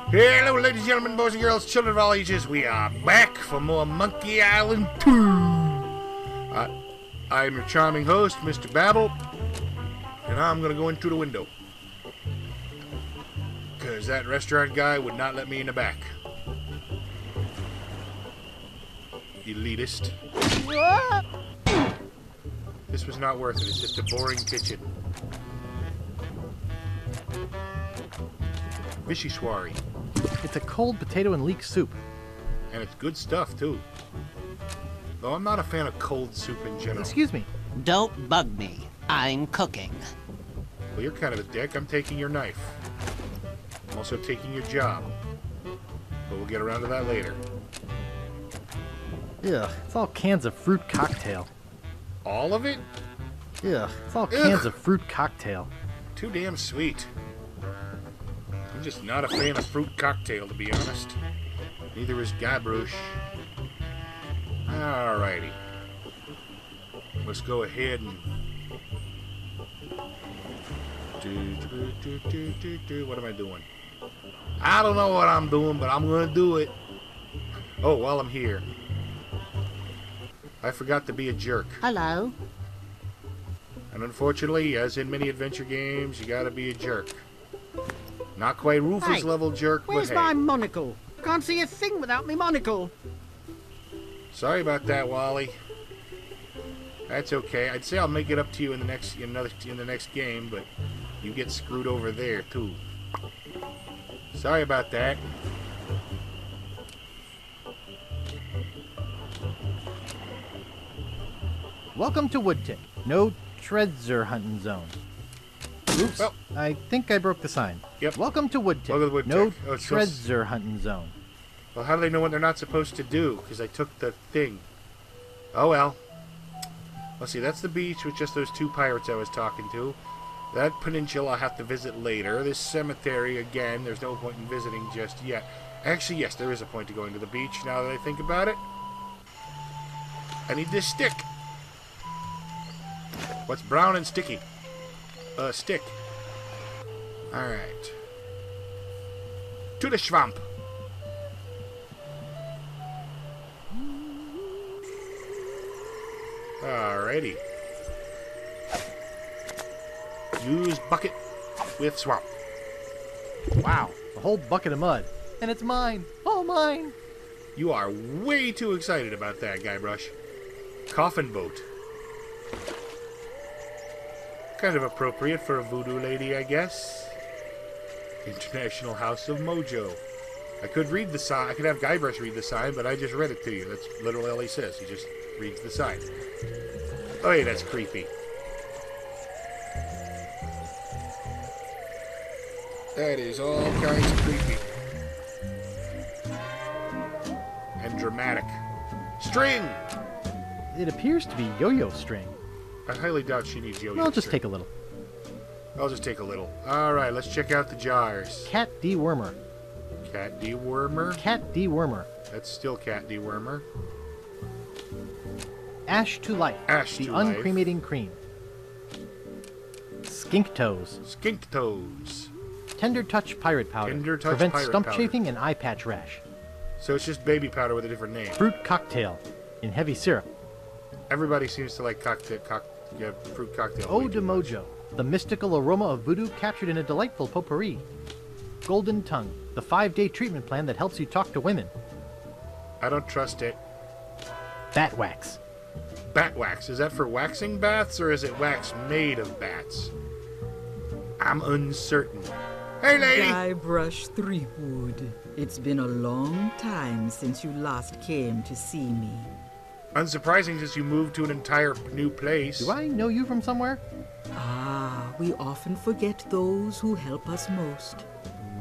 Hello, ladies and gentlemen, boys and girls, children of all ages. We are back for more Monkey Island 2. I'm your charming host, Mr. Babble, and I'm going to go in through the window. Because that restaurant guy would not let me in the back. Elitist. This was not worth it. It's just a boring kitchen. Vichyssoise. It's a cold potato and leek soup. And it's good stuff, too. Though I'm not a fan of cold soup in general. Excuse me. Don't bug me. I'm cooking. Well, you're kind of a dick. I'm taking your knife. I'm also taking your job. But we'll get around to that later. Ugh, it's all cans of fruit cocktail. All of it? Ugh, it's all cans of fruit cocktail. Too damn sweet. I'm just not a fan of fruit cocktail, to be honest. Neither is Gabrush. Alrighty. Let's go ahead and... What am I doing? I don't know what I'm doing, but I'm gonna do it. Oh, while I'm here. I forgot to be a jerk. Hello. And unfortunately, as in many adventure games, you gotta be a jerk. Not quite Rufus level jerk, Where's but hey. my monocle? Can't see a thing without me monocle. Sorry about that, Wally. That's okay. I'd say I'll make it up to you in the next game, but you get screwed over there too. Sorry about that. Welcome to Woodtick. No treasure hunting zone. Oops, Well, I think I broke the sign. Yep. Welcome to Woodtick. Welcome to Woodtick. No Oh, it's treasure hunting zone. Well, how do they know what they're not supposed to do? Because I took the thing. Oh well. Let's see, that's the beach with just those two pirates I was talking to. That peninsula I'll have to visit later. This cemetery, again, there's no point in visiting just yet. Actually, yes, there is a point to going to the beach now that I think about it. I need this stick. What's brown and sticky? Stick. Alright. To the swamp. Alrighty. Use bucket with swamp. Wow, a whole bucket of mud. And it's mine. All mine. You are way too excited about that, Guybrush. Coffin boat. Kind of appropriate for a voodoo lady, I guess. International House of Mojo. I could read the sign. I could have Guybrush read the sign, but I just read it to you. That's literally all he says. He just reads the sign. Oh, yeah, that's creepy. That is all kinds of creepy. And dramatic. String! It appears to be yo-yo string. I highly doubt she needs yo-yo I'll just string. take a little. I'll just take a little. Alright, let's check out the jars. Cat dewormer. Cat dewormer? Cat dewormer. That's still cat dewormer. Ash to life. Ash the to life. uncremating cream. Skink toes. Skink toes. Tender touch pirate powder. Tender touch prevents pirate stump powder. chafing and eye patch rash. So it's just baby powder with a different name. Fruit cocktail in heavy syrup. Everybody seems to like fruit cocktail. Eau way de too much. Mojo, the mystical aroma of voodoo captured in a delightful potpourri. Golden Tongue, the 5-day treatment plan that helps you talk to women. I don't trust it. Bat wax. Bat wax. Is that for waxing bats, or is it wax made of bats? I'm uncertain. Hey, lady! Guybrush Threepwood. It's been a long time since you last came to see me. Unsurprising since you moved to an entire new place. Do I know you from somewhere? Ah, we often forget those who help us most.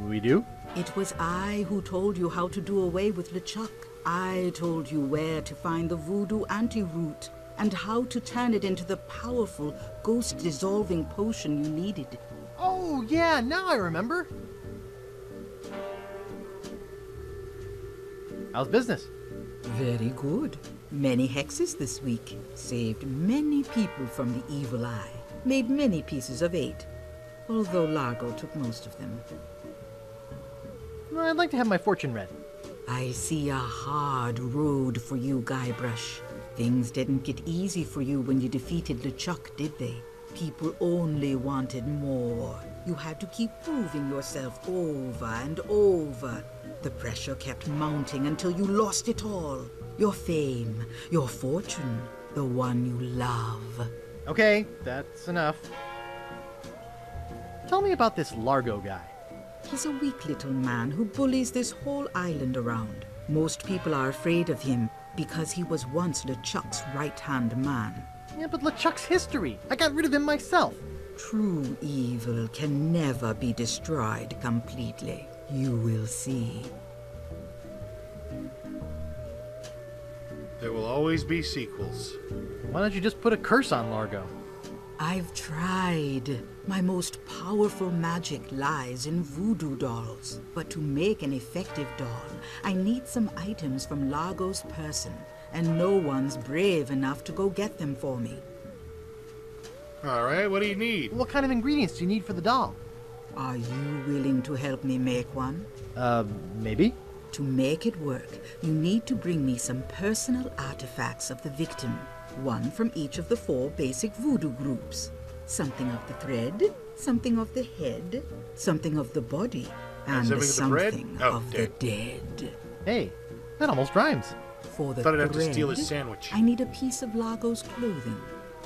We do? It was I who told you how to do away with LeChuck. I told you where to find the voodoo antiroot and how to turn it into the powerful ghost-dissolving potion you needed. Oh, yeah, now I remember. How's business? Very good. Many hexes this week. Saved many people from the evil eye. Made many pieces of 8. Although Largo took most of them. I'd like to have my fortune read. I see a hard road for you, Guybrush. Things didn't get easy for you when you defeated LeChuck, did they? People only wanted more. You had to keep proving yourself over and over. The pressure kept mounting until you lost it all. Your fame, your fortune, the one you love. Okay, that's enough. Tell me about this Largo guy. He's a weak little man who bullies this whole island around. Most people are afraid of him because he was once LeChuck's right-hand man. Yeah, but LeChuck's history. I got rid of him myself. True evil can never be destroyed completely. You will see. There will always be sequels. Why don't you just put a curse on Largo? I've tried. My most powerful magic lies in voodoo dolls. But to make an effective doll, I need some items from Largo's person, and no one's brave enough to go get them for me. Alright, what do you need? What kind of ingredients do you need for the doll? Are you willing to help me make one? Maybe? To make it work, you need to bring me some personal artifacts of the victim. One from each of the 4 basic voodoo groups. Something of the thread, something of the head, something of the body, and something of the dead. Hey, that almost rhymes. For the Thought I'd have to thread, steal his sandwich. I need a piece of Largo's clothing,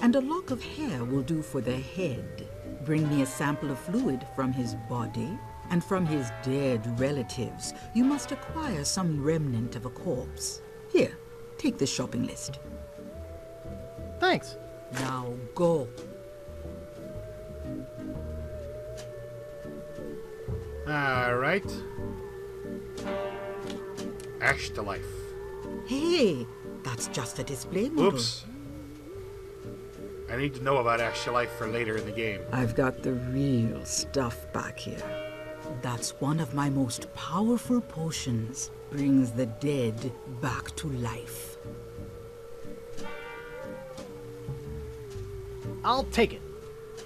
and a lock of hair will do for the head. Bring me a sample of fluid from his body, and from his dead relatives, you must acquire some remnant of a corpse. Here, take the shopping list. Thanks. Now go. Alright. Ash to life. Hey, that's just a display model. Oops. I need to know about Ash to life for later in the game. I've got the real stuff back here. That's one of my most powerful potions. Brings the dead back to life. I'll take it.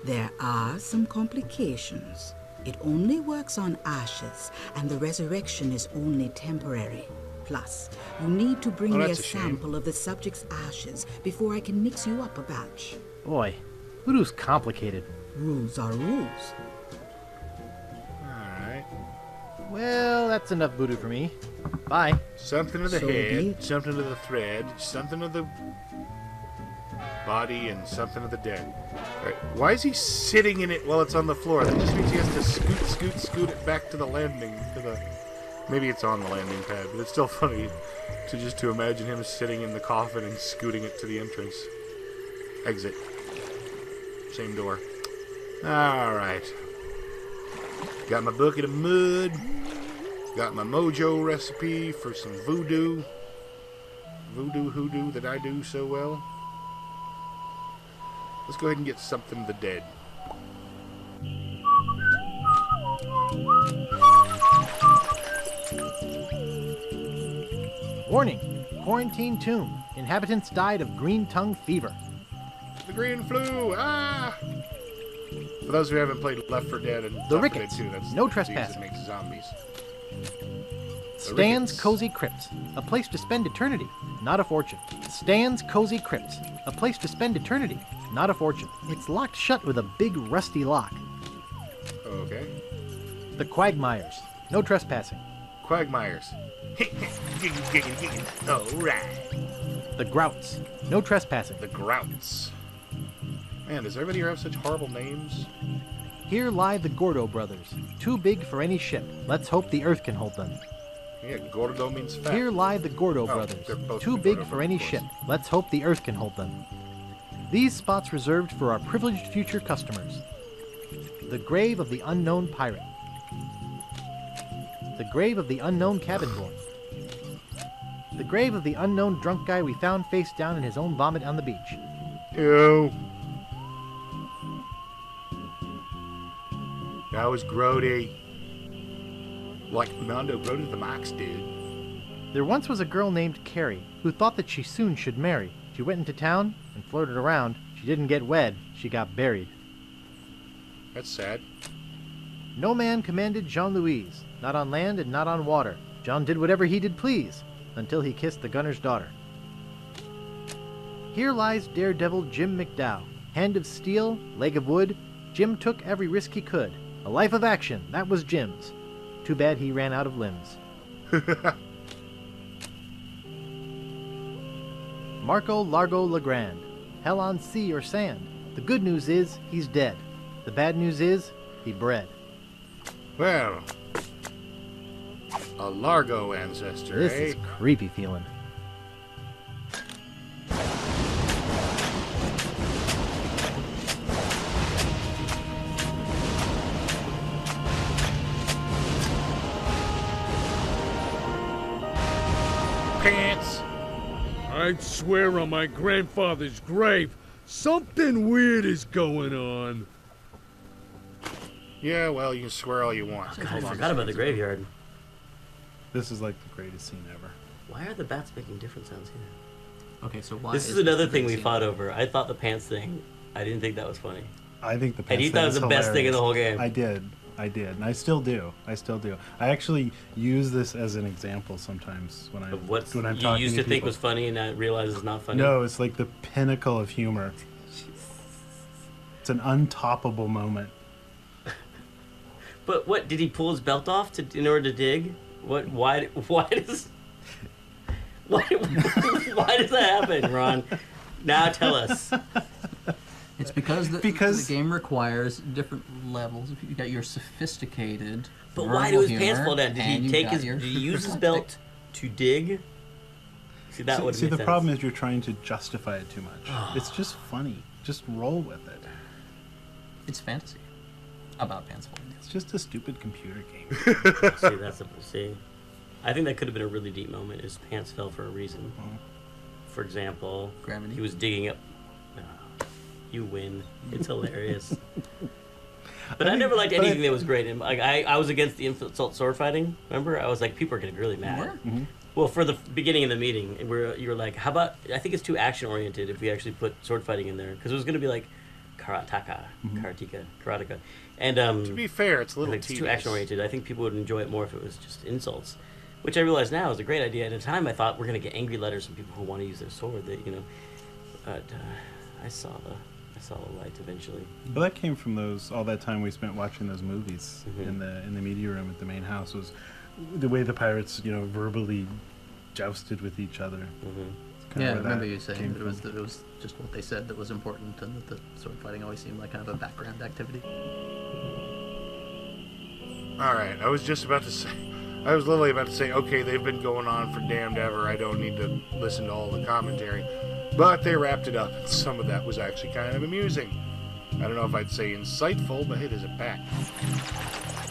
There are some complications. It only works on ashes, and the resurrection is only temporary. Plus, you need to bring me a that's a shame. sample of the subject's ashes before I can mix you up a batch. Boy, voodoo's complicated. Rules are rules. Alright. Well, that's enough voodoo for me. Bye. Something to the So be head, it. something to the thread, something to the body, and something to the dead. Alright, why is he sitting in it while it's on the floor? That just means he has to scoot it back to the landing, maybe it's on the landing pad, but it's still funny to imagine him sitting in the coffin and scooting it to the entrance. Exit. Same door. Alright. Got my bucket of mud. Got my mojo recipe for some voodoo. Voodoo hoodoo that I do so well. Let's go ahead and get something of the dead. Warning. Quarantine tomb. Inhabitants died of green tongue fever. The green flu! Ah! For those who haven't played Left 4 Dead and The Left 4 Dead Rickets. 2, that's No the disease trespassing. that makes zombies. Stan's Rickets. Cozy Crypt. A place to spend eternity, not a fortune. Stan's Cozy Crypt. A place to spend eternity, not a fortune. It's locked shut with a big rusty lock. Okay. The Quagmires. No trespassing. Quagmires. Alright. The Grouts. No trespassing. The Grouts. Man, does everybody here have such horrible names? Here lie the Gordo brothers. Too big for any ship. Let's hope the Earth can hold them. Yeah, Gordo means fat. Here lie the Gordo they're brothers. both Too the big Gordo for any brothers. ship. Let's hope the Earth can hold them. These spots reserved for our privileged future customers. The grave of the unknown pirate. The grave of the unknown cabin boy. The grave of the unknown drunk guy we found face down in his own vomit on the beach. Ew. That was grody. Like Mondo Grody the Max, dude. There once was a girl named Carrie who thought that she soon should marry. She went into town and flirted around. She didn't get wed. She got buried. That's sad. No man commanded Jean-Louise, not on land and not on water. John did whatever he did please, until he kissed the gunner's daughter. Here lies daredevil Jim McDowell. Hand of steel, leg of wood, Jim took every risk he could. A life of action, that was Jim's. Too bad he ran out of limbs. Marco Largo Legrand. Hell on sea or sand. The good news is, he's dead. The bad news is, he bred. Well, a Largo ancestor, This eh? is creepy feeling. Pants. I'd swear on my grandfather's grave, something weird is going on. Yeah, well, you can swear all you want. I forgot about the graveyard. This is like the greatest scene ever. Why are the bats making different sounds here? Okay, so why This is another thing we fought over. I thought the pants thing, I didn't think that was funny. I think the And you thought it was the best thing in the whole game. I did, and I still do. I actually use this as an example sometimes when I'm Of what when I'm you talking used to to think people. was funny and now realize it's not funny. No, it's like the pinnacle of humor. It's an untoppable moment. But what, did he pull his belt off in order to dig? What? Why does why does that happen, Ron? Now tell us. It's because the game requires different levels. If you got your sophisticated. But why do his humor, pants fall down? Did and he you take got his? your Did he use his slapstick. belt to dig? See, that would See, make the sense. problem is you're trying to justify it too much. It's just funny. Just roll with it. It's fantasy about pants falling down. It's just a stupid computer game. See. I think that could have been a really deep moment. His pants fell for a reason. For example, Gravity. he was digging up. You win. It's hilarious. But I never liked anything that was great. And like I was against the insult sword fighting. Remember, I was like, people are getting really mad. Well, for the beginning of the meeting, you were like, how about? I think it's too action oriented if we actually put sword fighting in there because it was going to be like karateka, and To be fair, it's a little it's too tedious. action oriented. I think people would enjoy it more if it was just insults, which I realize now is a great idea. At the time, I thought we're going to get angry letters from people who want to use their sword. That but I saw the light eventually. Well, that came from all that time we spent watching those movies Mm-hmm. in the media room at the main house was the way the pirates, verbally jousted with each other. It's kinda Yeah, I where remember that you saying came that it from. was just what they said that was important, and that the sword fighting always seemed like kind of a background activity. All right, I was literally about to say, okay, they've been going on for damned ever. I don't need to listen to all the commentary. But they wrapped it up, and some of that was actually kind of amusing. I don't know if I'd say insightful, but hey, there's a bat.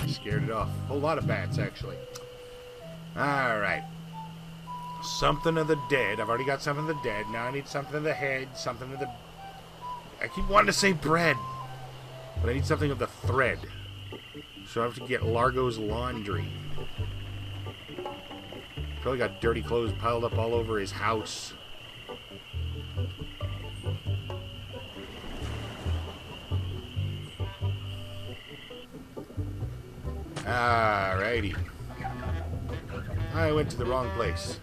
I scared it off. A whole lot of bats, actually. All right. Something of the dead. I've already got something of the dead. Now I need something of the head, something of the... I keep wanting to say bread, but I need something of the thread. So I have to get Largo's laundry. Probably got dirty clothes piled up all over his house. Alrighty. I went to the wrong place.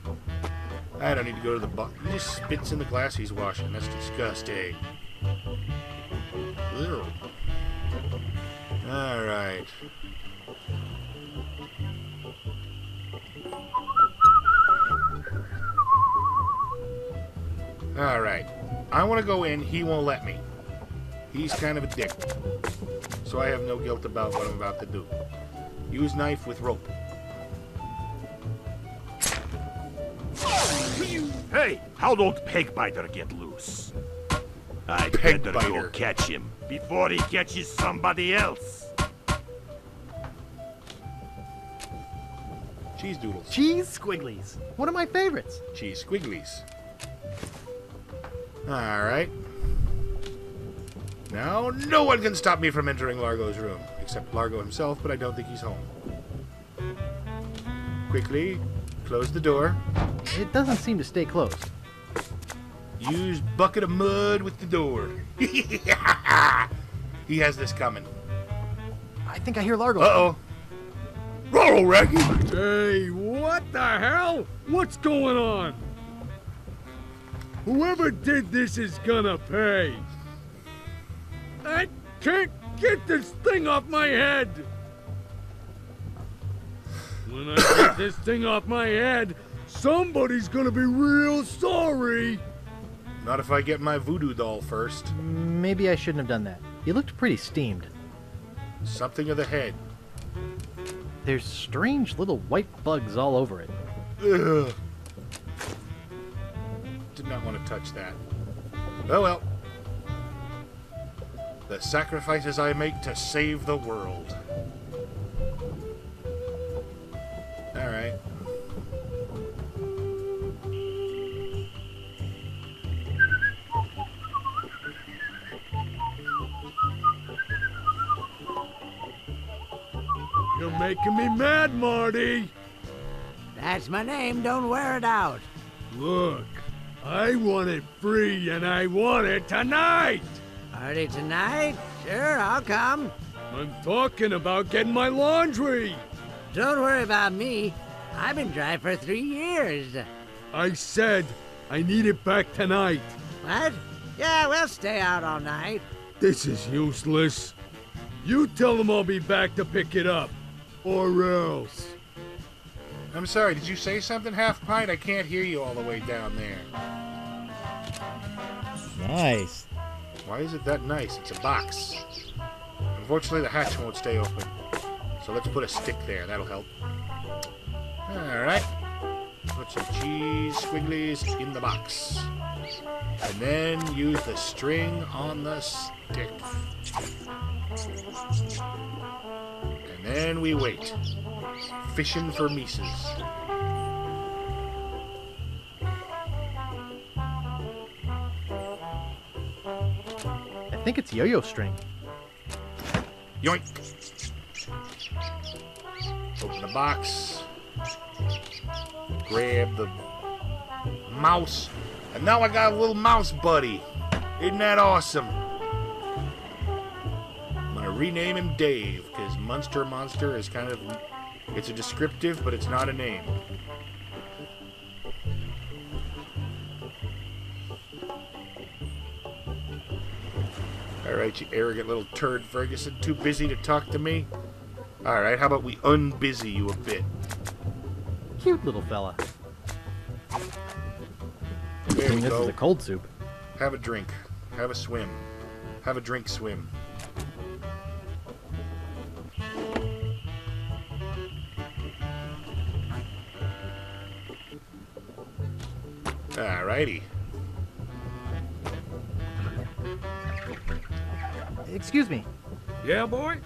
I don't need to go to the bar. He just spits in the glass he's washing. That's disgusting. Ew. Alright. Alright. I want to go in. He won't let me. He's kind of a dick. So I have no guilt about what I'm about to do. Use knife with rope. Hey, how'd old Pegbiter get loose? I'd better go Pegbiter. catch him before he catches somebody else. Cheese doodles. Cheese squigglies. One of my favorites. Cheese squigglies. Alright. Now, no one can stop me from entering Largo's room. Except Largo himself, but I don't think he's home. Quickly, close the door. It doesn't seem to stay closed. Use bucket of mud with the door. He has this coming. I think I hear Largo. Uh-oh. Roll, Raggy! Hey, what the hell? What's going on? Whoever did this is gonna pay. I can't get this thing off my head. When I get this thing off my head, somebody's gonna be real sorry. Not if I get my voodoo doll first. Maybe I shouldn't have done that. You looked pretty steamed. Something of the head. There's strange little white bugs all over it. Ugh. Did not want to touch that. Oh well. The sacrifices I make to save the world. Alright. You're making me mad, Marty. That's my name, don't wear it out. Look, I want it free and I want it tonight. Party tonight? Sure, I'll come. I'm talking about getting my laundry. Don't worry about me. I've been dry for 3 years. I said I need it back tonight. What? Yeah, we'll stay out all night. This is useless. You tell them I'll be back to pick it up. Or else. I'm sorry, did you say something, Half Pint? I can't hear you all the way down there. Nice. Why is it that nice? It's a box. Unfortunately, the hatch won't stay open. So let's put a stick there. That'll help. Alright. Put some cheese squigglies in the box. And then use the string on the stick. And then we wait. Fishing for Mises. I think it's yo-yo string. Yoink! Open the box. Grab the mouse. And now I got a little mouse buddy. Isn't that awesome? I'm gonna rename him Dave, because Monster is kind of... It's a descriptive, but it's not a name. Alright, you arrogant little turd, Ferguson. Too busy to talk to me? Alright, how about we unbusy you a bit? Cute little fella. There we This go. is a cold soup. Have a drink. Have a swim. Have a drink swim. Alrighty. Excuse me. Yeah, boy?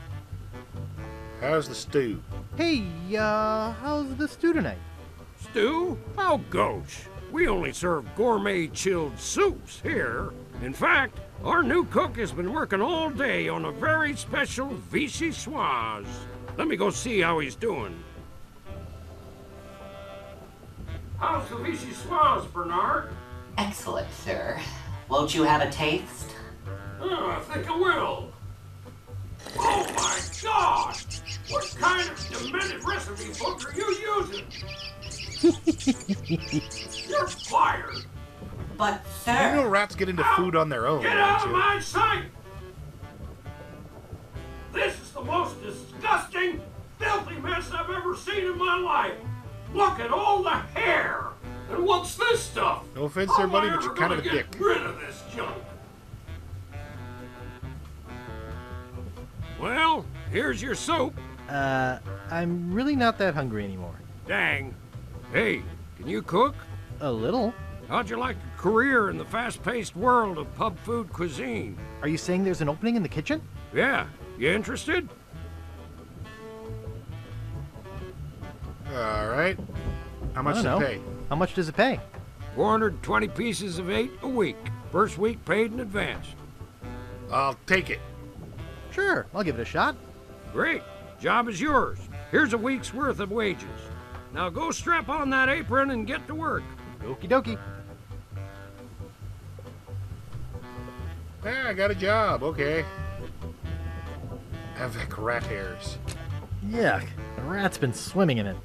How's the stew? Hey, how's the stew tonight? Stew? Oh, gosh. We only serve gourmet chilled soups here. In fact, our new cook has been working all day on a very special vichyssoise. Let me go see how he's doing. How's the vichyssoise, Bernard? Excellent, sir. Won't you have a taste? Oh, I think I will. Oh my God! What kind of demented recipe book are you using? You're fired. But, You sir... know rats get into food on their own, Get don't out of you? my sight! This is the most disgusting, filthy mess I've ever seen in my life. Look at all the hair. And what's this stuff? No offense there, buddy, but you're kind of a dick. Get rid of this junk. Well, here's your soup. I'm really not that hungry anymore. Dang. Hey, can you cook? A little. How'd you like a career in the fast-paced world of pub food cuisine? Are you saying there's an opening in the kitchen? Yeah, you interested? Alright. How much I to don't know. pay? How much does it pay? 420 pieces of 8 a week. First week paid in advance. I'll take it. Sure, I'll give it a shot. Great. Job is yours. Here's a week's worth of wages. Now go strap on that apron and get to work. Okie dokie. Yeah, I got a job. Okay. Avec rat hairs. Yuck. A rat's been swimming in it.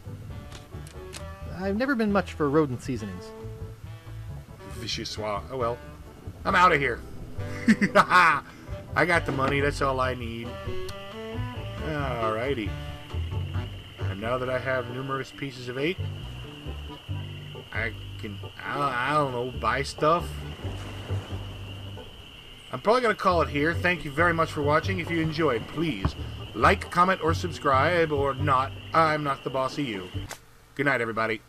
I've never been much for rodent seasonings. Vichyssoise. Oh well. I'm out of here. I got the money. That's all I need. Alrighty. And now that I have numerous pieces of 8, I can, I don't know, buy stuff. I'm probably going to call it here. Thank you very much for watching. If you enjoyed, please like, comment, or subscribe, or not. I'm not the boss of you. Good night, everybody.